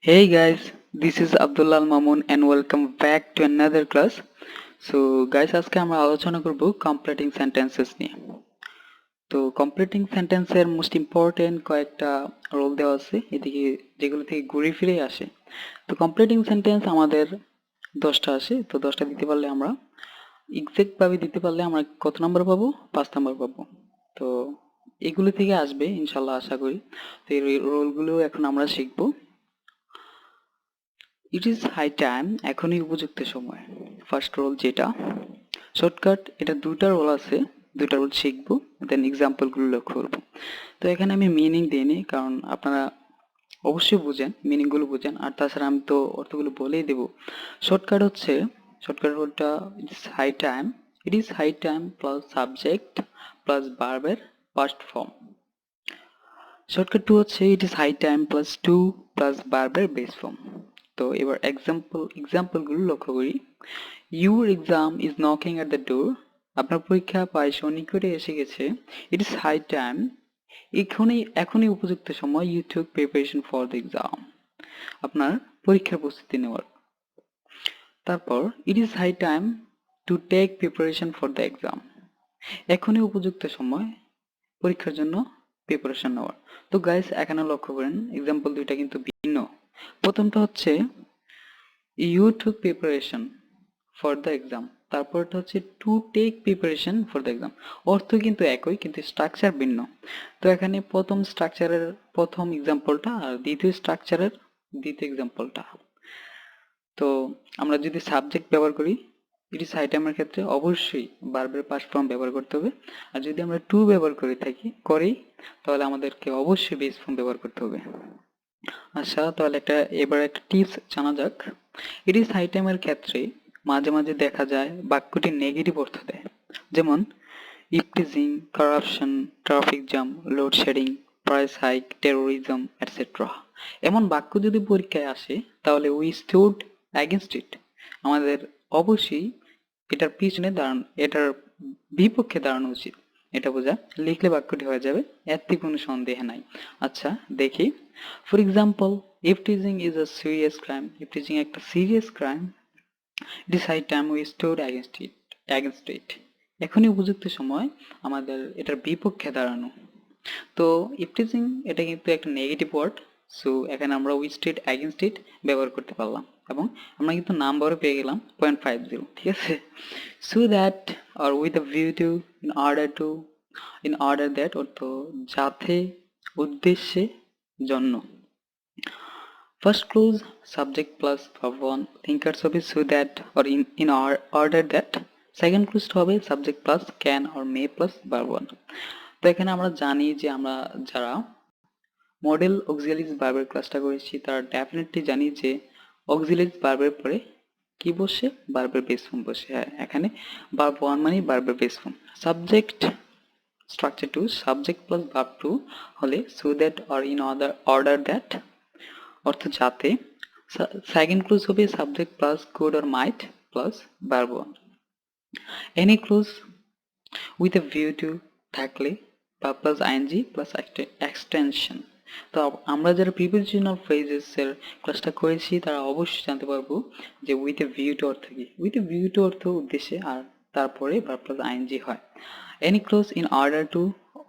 Hey guys, this is Abdullah Mamun and welcome back to another class. So guys, আজকে আমরা আলোচনা করব completing sentences নিয়ে। তো কমপ্লিটিং সেন্টেন্সের মোস্ট ইম্পর্টেন্ট কয়েকটা রোল দেওয়া আছে এদিকে যেগুলো থেকে ঘুরে ফিরে আসে। তো কমপ্লিটিং সেন্টেন্স আমাদের 10টা আসে, তো 10টা দিতে পারলে আমরা এক্সাক্ট ভাবে দিতে পারলে আমরা কত নাম্বার পাবো? 5 নাম্বার পাবো। তো এগুলো থেকে আসবে ইনশাল্লাহ আশা করি। তো এই রোলগুলো এখন আমরা শিখবো। ইট ইজ হাই টাইম, এখনই উপযুক্ত সময়। ফার্স্ট রোল যেটা শর্টকাট, এটা দুটা রোল আছে, দুটা রোল শিখবো, দেন এক্সাম্পলগুলো লক্ষ্য করবো। তো এখানে আমি মিনিং দিইনি, কারণ আপনারা অবশ্যই বুঝেন, মিনিংগুলো বুঝেন, আর তাছাড়া আমি তো অর্থগুলো বলেই দেবো। শর্টকাট হচ্ছে, শর্টকাট রোলটা it is high time plus subject plus ভার্বের পাস্ট ফর্ম। শর্টকাট টু হচ্ছে it is high time plus to plus ভার্বের বেস ফর্ম। তো এবার এক্সাম্পলগুলো লক্ষ্য করি। Your exam is knocking at the door, আপনার পরীক্ষা প্রায় সন্নিকটে এসে গেছে। ইট ইজ হাই টাইম, এখনই উপযুক্ত সময়। You took preparation for the exam, আপনার পরীক্ষার প্রস্তুতি নেওয়ার। তারপর it is high time to take preparation for the exam, এখনই উপযুক্ত সময় পরীক্ষার জন্য প্রিপারেশন নেওয়ার। তো গাইস এখানে লক্ষ্য করেন এক্সাম্পল দুইটা কিন্তু ভিন্ন। প্রথমটা হচ্ছে you took preparation for the exam, তারপরটা হচ্ছে to take preparation for the exam. অর্থ কিন্তু একই, কিন্তু স্ট্রাকচার ভিন্ন। তো এখানে প্রথম স্ট্রাকচারের প্রথম এক্সাম্পলটা আর দ্বিতীয় স্ট্রাকচারের দ্বিতীয় এক্সাম্পলটা। তো আমরা যদি সাবজেক্ট ব্যবহার করি ইট ইজ হাই টাইমের ক্ষেত্রে অবশ্যই ভার্বের পাস্ট ফর্ম ব্যবহার করতে হবে। আর যদি আমরা টু ব্যবহার করি তাহলে আমাদেরকে অবশ্যই বেস ফর্ম ব্যবহার করতে হবে। আচ্ছা, তাহলে এবার একটা টিপস জানা যাক। ইট ইজ হাই টাইমের ক্ষেত্রে মাঝে মাঝে দেখা যায় বাক্যটি নেগেটিভ অর্থ দেয়, যেমন eve teasing, corruption, traffic jam, load shedding, price hike, terrorism etcetera. এমন বাক্য যদি পরীক্ষায় আসে তাহলে উই স্টুড অ্যাগেনস্ট ইট, আমাদের অবশ্যই এটার পিছনে দাঁড়ানো, এটার বিপক্ষে দাঁড়ানো উচিত। এটা বোঝা লিখলে বাক্যটি হয়ে যাবে, এতে কোনো সন্দেহ নাই। আচ্ছা দেখি, for example, if teasing is a serious crime, if teasing একটা serious crime, it is high time we stood against it, এখনই উপযুক্ত সময় আমাদের এটার বিপক্ষে দাঁড়ানো। তো ইফটিজিং এটা কিন্তু একটা নেগেটিভ ওয়ার্ড, সো এখানে আমরা উই স্টেড অ্যাগেনস্ট ইট ব্যবহার করতে পারলাম, এবং আমরা কিন্তু নাম্বারও পেয়ে গেলাম 0.50, ঠিক আছে। So that are with a view to, in order that অর্থ যাতে, উদ্দেশ্যে, জন্য। First clause subject plus verb one, থিঙ্কার্স হবে so that or in order that. Second clause হবে subject plus can or may plus verb one. তো এখানে আমরা জানি যে আমরা যারা মডেল অক্সিলারিজ ভার্বের ক্লাসটা করেছি তারা ডেফিনেটলি জানি যে অক্সিলারিজ ভার্বের পরে কি বসে? ভার্বের বেস ফর্ম বসে। হ্যাঁ, এখানে ভার্ব ওয়ান মানে ভার্বের base form. Subject structure two, subject plus verb two হলে so that or in order that অর্থ যাতে। সেকেন্ড ক্লোজ হবে subject plus could or might plus verb one. Any clause with a view to থাকলে বা plus ING plus extension. তো আমরা যারা prepositional phrases এর ক্লাসটা করেছি তারা অবশ্যই জানতে পারবো যে উইথ এ ভিউ টু অর্থ কি। উইথ এ ভিউ টু অর্থ উদ্দেশ্যে, আর তারপরে বা প্লাস আইএনজি হয়। Any clause in order to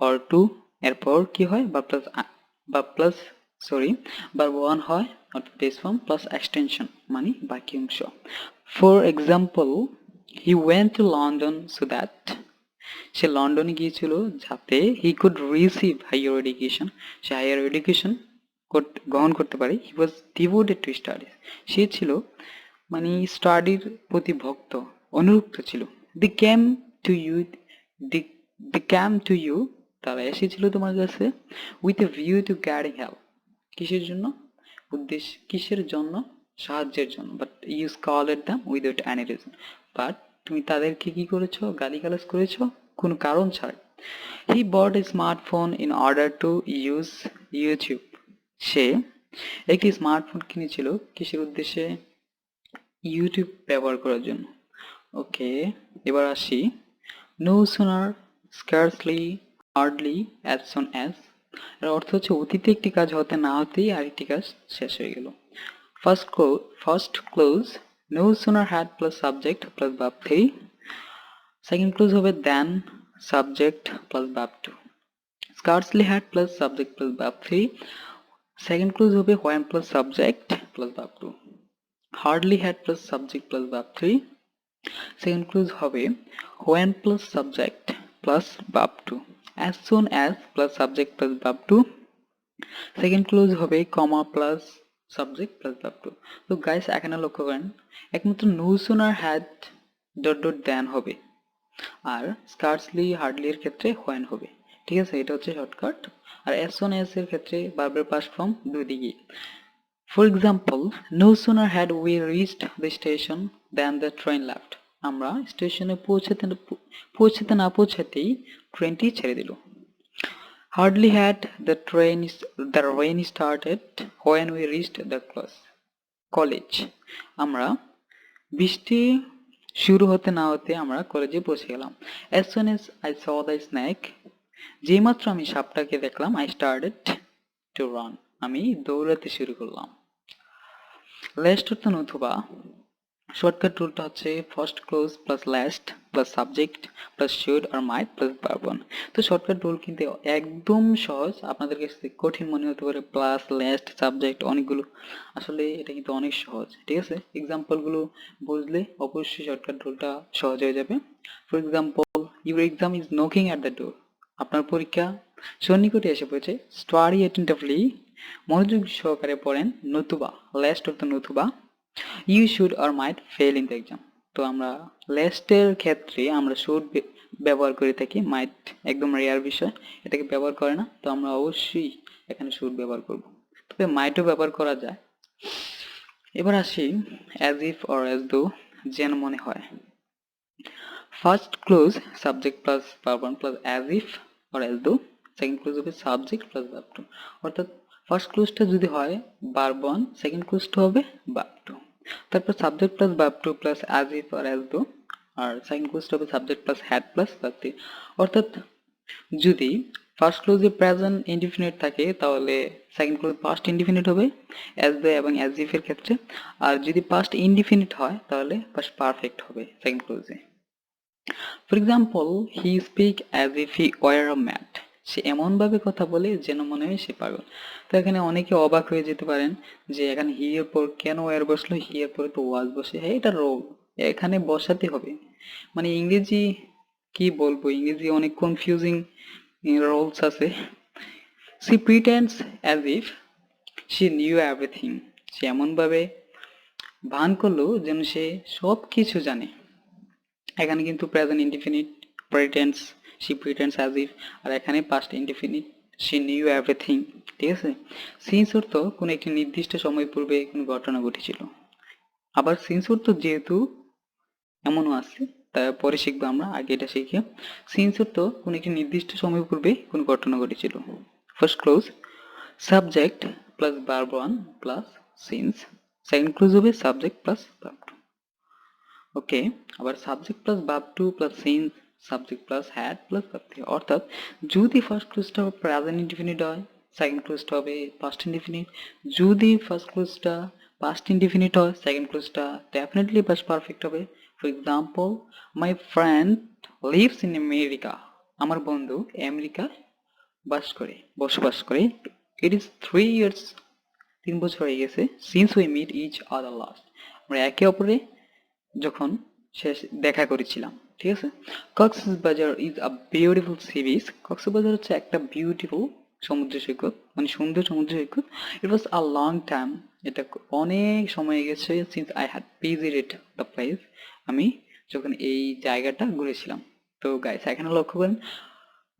or to এরপর কি হয়? বা প্লাস ভার্ব ওয়ান হয় অর্থাৎ বেস ফর্ম প্লাস এক্সটেনশন মানে বাকি অংশ। For example, he went to London so that, সে লন্ডনে গিয়েছিল যাতে he could receive higher education, সে হাইয়ার এডুকেশন গ্রহণ করতে পারে। He was devoted to studies, সে ছিল মানে স্টাডির প্রতি ভক্ত, অনুরক্ত ছিল। They came to you, they they came to you, তারা এসেছিল তোমার কাছে with a view to getting help, কিসের জন্য? উদ্দেশ্য, কিসের জন্য? সাহায্যের জন্য। But you scolded them without any reason, but তুমি তাদেরকে কি করেছো? গালিগালাজ করেছো কোনো কারণ ছাড়াই। He bought a smartphone in order to use YouTube, সে একটি স্মার্টফোন কিনেছিল কিসের উদ্দেশ্যে? ইউটিউব ব্যবহার করার জন্য। ওকে, এবার আসি। No sooner, scarcely, hardly, as soon as, এর অর্থ হচ্ছে অতীতে একটি কাজ হতে না হতেই আরেকটি কাজ শেষ হয়ে গেল। First clause no sooner had plus subject plus verb 3. Second clause হবে than subject plus verb 2. Scarcely had plus subject plus verb 3. Second clause হবে when plus subject plus verb 2. Hardly had plus subject plus verb 3. Second clause হবে when plus subject plus verb 2. As soon as plus subject plus verb 2. Second clause হবে comma plus subject plus verb two. তো guys এখানে লক্ষ্য করেন একমাত্র no sooner had dot dot then হবে, আর scarcely hardly এর ক্ষেত্রে হোয়েন হবে। ঠিক আছে, এটা হচ্ছে শর্টকাট। আর অ্যাজ সুন অ্যাজ এর ক্ষেত্রে ভার্বের পাস্ট ফর্ম দুই দিকে। For example, no sooner had we reached the station then the train left. আমরা স্টেশনে পৌঁছাতে না পৌঁছাতেই ট্রেনটি ছেড়ে দিল। Hardly had the rain started when we reached the college. আমরা বৃষ্টি শুরু হতে না হতে আমরা কলেজে পৌঁছে গেলাম। As soon as I saw the snake, যেইমাত্র আমি সাপটাকে দেখলাম, I started to run. আমি দৌড়াতে শুরু করলাম। Last অর্থ নতুবা শর্টকাট রুলটা হচ্ছে first clause plus last plus subject plus should আর মাইট প্লাস ভার্ব ওয়ান। তো শর্টকাট রুল কিন্তু একদম সহজ, আপনাদের কাছে কঠিন মনে হতে পারে প্লাস লাস্ট সাবজেক্ট অনেকগুলো, আসলে এটা কিন্তু অনেক সহজ। ঠিক আছে, এক্সাম্পলগুলো বুঝলে অবশ্যই শর্টকাট রুলটা সহজ হয়ে যাবে। For example, your exam is knocking at the door. আপনার পরীক্ষা সন্নিকটে এসে পড়েছে। স্টাডি অ্যাটেন্টিভলি, মনোযোগ সহকারে পড়েন। নতুবা লাস্ট অর্থ নতুবা ইউ শুড আর might fail in the exam. তো আমরা লাস্টের ক্ষেত্রে আমরা শুড ব্যবহার করে থাকি, মাইট একদম রেয়ার বিষয়, এটাকে ব্যবহার করে না। তো আমরা অবশ্যই এখানে শুড ব্যবহার করব, তবে মাইটও ব্যবহার করা যায়। এবার আসি অ্যাজ ইফ অর অ্যাজ দো, যেন মনে হয়। First clause subject plus verb one plus as if or as though, second clause হবে সাবজেক্ট প্লাস ভার্ব টু। অর্থাৎ ফার্স্ট ক্লোজটা যদি হয় ভার্ব ওয়ান, সেকেন্ড ক্লোজটা হবে ভার্ব টু। তারপর subject plus verb two plus as if আর as though, আর সেকেন্ড ক্লোজটা হবে subject plus had plus verb three. অর্থাৎ যদি ফার্স্ট ক্লোজে প্রেজেন্ট ইনডিফিনিট থাকে তাহলে সেকেন্ড ক্লোজ পাস্ট ইনডিফিনিট হবে অ্যাজ দো এবং অ্যাজ ইফ এর ক্ষেত্রে, আর যদি পাস্ট ইনডিফিনিট হয় তাহলে পাস্ট পারফেক্ট হবে সেকেন্ড ক্লোজে। For example, he speak as if he were a mad. সে এমনভাবে কথা বলে যেন মনে হয় সে পাগল। তো এখানে অনেকে অবাক হয়ে যেতে পারেন যে এখানে হি এর পর কেন ওয়ার বসলো, হি এর পরে তো ওয়াজ বসে। হ্যাঁ, এটা রোল, এখানে বসাতে হবে। মানে ইংরেজি কি বলবো, ইংরেজি অনেক কনফিউজিং রোলস আছে। She pretends as if she knew everything. সে এমনভাবে ভান করলো যেন সে সব কিছু জানে। এখানে কিন্তু present indefinite pretends, she pretends as if, আর এখানে past indefinite she knew everything. ঠিক আছে, সিন্স অর্থ কোনো একটি নির্দিষ্ট সময় পূর্বে কোনো ঘটনা ঘটেছিল। আবার সিন্স অর্থ যেহেতু এমনও আছে, তারপরে শিখবো আমরা, আগে এটা শিখি। সিন্স অর্থ কোনো একটি নির্দিষ্ট সময় পূর্বে কোনো ঘটনা ঘটেছিল। First clause subject plus verb one plus since, second clause হবে subject plus verb two. Okay, আবার subject plus verb two plus since, subject plus had plus verb three. অর্থাৎ যদি ফার্স্ট ক্লোজটা প্রেজেন্ট ইনডিফিনিট হয়, সেকেন্ড ক্লোজটা হবে past indefinite. যদি first ক্লোজটা পাস্ট ইনডিফিনিট হয়, সেকেন্ড ক্লোজটা ডেফিনেটলি পাস্ট পারফেক্ট হবে। For example, my friend lives in America. আমার বন্ধু আমেরিকা বসবাস করে। ইট ইজ 3 years, 3 বছর হয়ে গেছে, since we meet each other last. আমরা একে অপরে যখন শেষ দেখা করেছিলাম। ঠিক আছে, Cox's Bazar is a beautiful sea beach. Cox's Bazar হচ্ছে একটা বিউটিফুল সমুদ্র সৈকত, মানে সুন্দর সমুদ্র সৈকত। ইট ওয়াজ আ লং টাইম, এটা অনেক সময় গেছে, since I had visited the place, আমি যখন এই জায়গাটা ঘুরেছিলাম। তো গাইস এখানে লক্ষ্য করেন,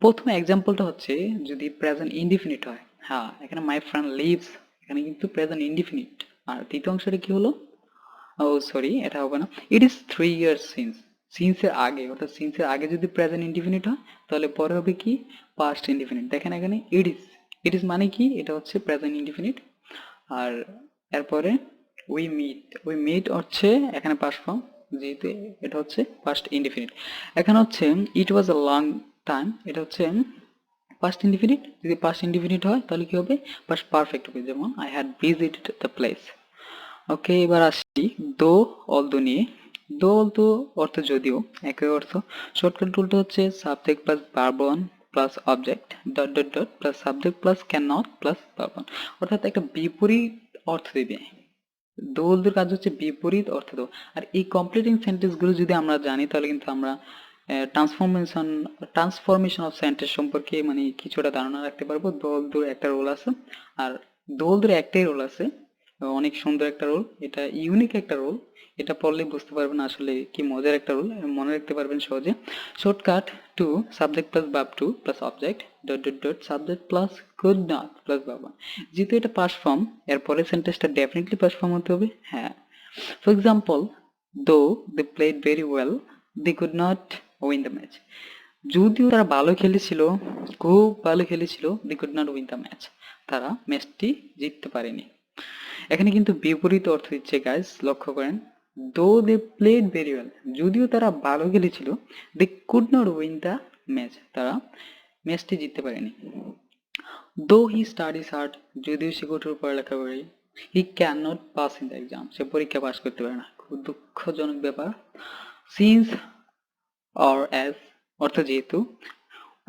প্রথম এক্সাম্পলটা হচ্ছে যদি প্রেজেন্ট ইনডিফিনিট হয়। হ্যাঁ, এখানে মাই ফ্রেন্ড লিভস, এখানে কিন্তু প্রেজেন্ট ইনডিফিনিট। আর দ্বিতীয় অংশটা কি হলো, ও সরি, এটা হবে না। ইট ইজ 3 years সিন্স, সিন্সের আগে, অর্থাৎ সিন্সের আগে যদি প্রেজেন্ট ইনডিফিনিট হয় তাহলে পরে হবে কি পাস্ট ইনডিফিনিট। দেখেন এখানে ইট ইজ মানে কি, এটা হচ্ছে প্রেজেন্ট ইনডিফিনিট। আর এরপরে উই মিট হচ্ছে এখানে পাস্ট ফর্ম, যেহেতু এটা হচ্ছে পাস্ট ইনডিফিনিট। এখানে হচ্ছে ইট ওয়াজ আ লং টাইম, এটা হচ্ছে পাস্ট ইনডিফিনিট। যদি পাস্ট ইনডিফিনিট হয় তাহলে কি হবে, পাস্ট পারফেক্ট হবে, যেমন I had visited the place. Okay, এবার আসি দো অলদো নিয়ে। দো অলদো অর্থ যদিও একই অর্থ। শর্টকাট রুলটা হচ্ছে subject plus verb one plus object dot dot dot plus subject plus can not plus verb one, অর্থাৎ একটা বিপরীত অর্থ দিবে। দো অলদোর কাজ হচ্ছে বিপরীত অর্থ দেওয়া। আর এই কমপ্লিটিং সেন্টেন্সগুলো যদি আমরা জানি তাহলে কিন্তু আমরা ট্রান্সফরমেশন ট্রান্সফরমেশন অফ সেন্টেন্স সম্পর্কে মানে কিছুটা ধারণা রাখতে পারবো। দো অলদোর একটা রোল আছে, আর দো অলদোর একটাই রোল আছে, অনেক সুন্দর একটা রোল, এটা ইউনিক একটা রোল। এটা পড়লে বুঝতে পারবেন আসলে কি মজার একটা রোল, মনে রাখতে পারবেন সহজে। Shortcut two subject plus verb two plus object dot dot dot subject plus could not plus verb one. যেহেতু এটা পাস ফর্ম, এরপরে সেন্টেন্সটা ডেফিনেটলি পাস ফর্ম হতে হবে। হ্যাঁ, for example, though they played very well, they could not win the match. যদিও তারা ভালো খেলেছিল, খুব ভালো খেলেছিল, they could not win the match, তারা ম্যাচটি জিততে পারেনি। এখানে কিন্তু বিপরীত অর্থ দিচ্ছে গাইস, লক্ষ্য করেন। দো দে প্লেড ভেরি ওয়েল, যদিও তারা ভালো খেলেছিল, they could not win the match, তারা ম্যাচটি জিততে পারেনি। দো হি স্টাডিজ হার্ড, যদিও সে কঠোর পড়ালেখা করে, he can not pass in the exam, সে পরীক্ষা পাস করতে পারে না। খুব দুঃখজনক ব্যাপার। সিন্স অর অ্যাজ অর্থ যেহেতু,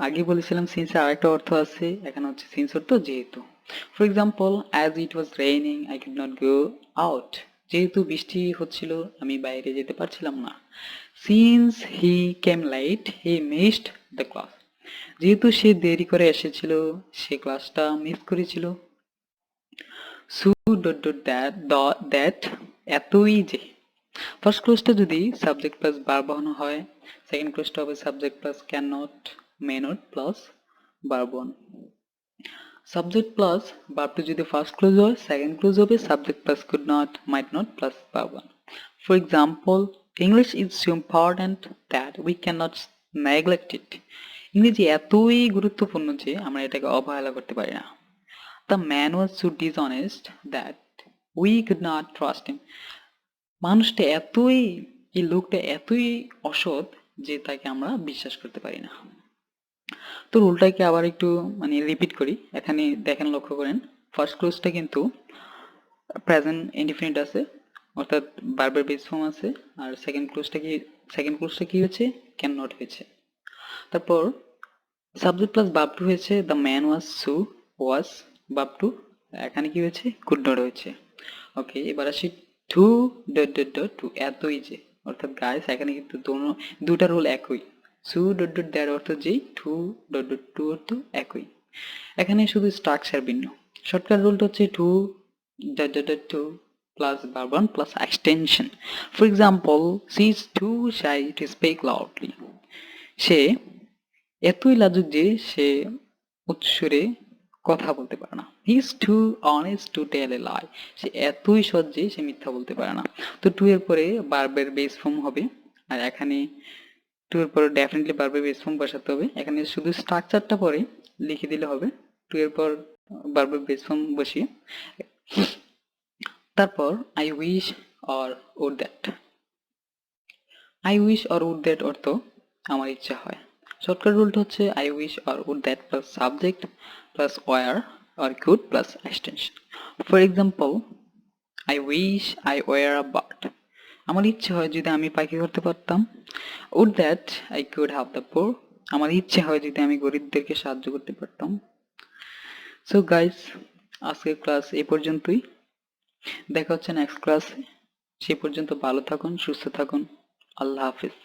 আগে বলেছিলাম সিন্স এর আরেকটা অর্থ আছে, এখানে হচ্ছে সিন্স অর্থ যেহেতু। For example, as it was raining I could not go out, যেহেতু বৃষ্টি হচ্ছিল আমি বাইরে যেতে পারছিলাম না। Since he came late he missed the class, যেহেতু সে দেরি করে এসেছিল সে ক্লাসটা মিস করেছিল। সু ডট ডট দ্যাট এতই যে, ফার্স্ট ক্লোজটা যদি সাবজেক্ট প্লাস ভার্ব বানানো হয়, সেকেন্ড ক্লোজটা হবে subject plus can not may not plus verb one. Subject plus verb two যদি ফার্স্ট ক্লোজ হয়, সেকেন্ড ক্লোজ হবে subject plus could not might not plus verb one. For example, English is so important that we can not neglect it, ইংরেজি এতই গুরুত্বপূর্ণ যে আমরা এটাকে অবহেলা করতে পারি না। The man was so dishonest that we could not trust him, মানুষটা এতই, এই লোকটা এতই অসৎ যে তাকে আমরা বিশ্বাস করতে পারি না। তো রুলটাকে আবার একটু মানে রিপিট করি, এখানে দেখেন, লক্ষ্য করেন, ফার্স্ট ক্লোজটা কিন্তু প্রেজেন্ট ইনডিফিনিট আছে, অর্থাৎ ভার্বের বেস ফর্ম আছে। আর সেকেন্ড ক্লোজটা কি হয়েছে, ক্যান নট হয়েছে। তারপর সাবজেক্ট প্লাস ভার্ব টু হয়েছে, the man was verb two, এখানে কি হয়েছে, কুড নট হয়েছে। ওকে, এবার আসি to dot dot dot to এতই যে, অর্থাৎ গাইস এখানে কিন্তু দুটা রুল একই। সু ডট ডট দ্যাট অর্থ যেই, টু ডট ডট টু অর্থ একই, এখানে শুধু স্ট্রাকচার ভিন্ন। শর্টকাট রুলটা হচ্ছে too dot dot dot to plus verb one plus extension. For example, she is too shy to speak loudly, সে এতই লাজুক যে সে উচ্চস্বরে কথা বলতে পারে না। He is too honest to tell a lie, সে এতই সৎ যে সে মিথ্যা বলতে পারে না। তো টু এর পরে ভার্বের বেস ফর্ম হবে, আর এখানে টু এর পরে ডেফিনেটলি ভার্বের বেস ফর্ম বসাতে হবে। এখানে শুধু স্ট্রাকচারটা পরে লিখে দিলে হবে, টু এর পর ভার্বের বেস ফর্ম বসিয়ে। তারপর I wish or would that, I wish or would that অর্থ আমার ইচ্ছা হয়। শর্টকাট রুলটা হচ্ছে I wish or would that plus subject plus were or could plus extension. For example, I wish I were a bird, আমার ইচ্ছে হয় যদি আমি পাখি করতে পারতাম। Would that I could have the power, আমার ইচ্ছে হয় যদি আমি গরিবদেরকে সাহায্য করতে পারতাম। সো গাইস, আজকের ক্লাস এই পর্যন্তই, দেখা হচ্ছে নেক্সট ক্লাসে। সে পর্যন্ত ভালো থাকুন, সুস্থ থাকুন, আল্লাহ হাফিজ।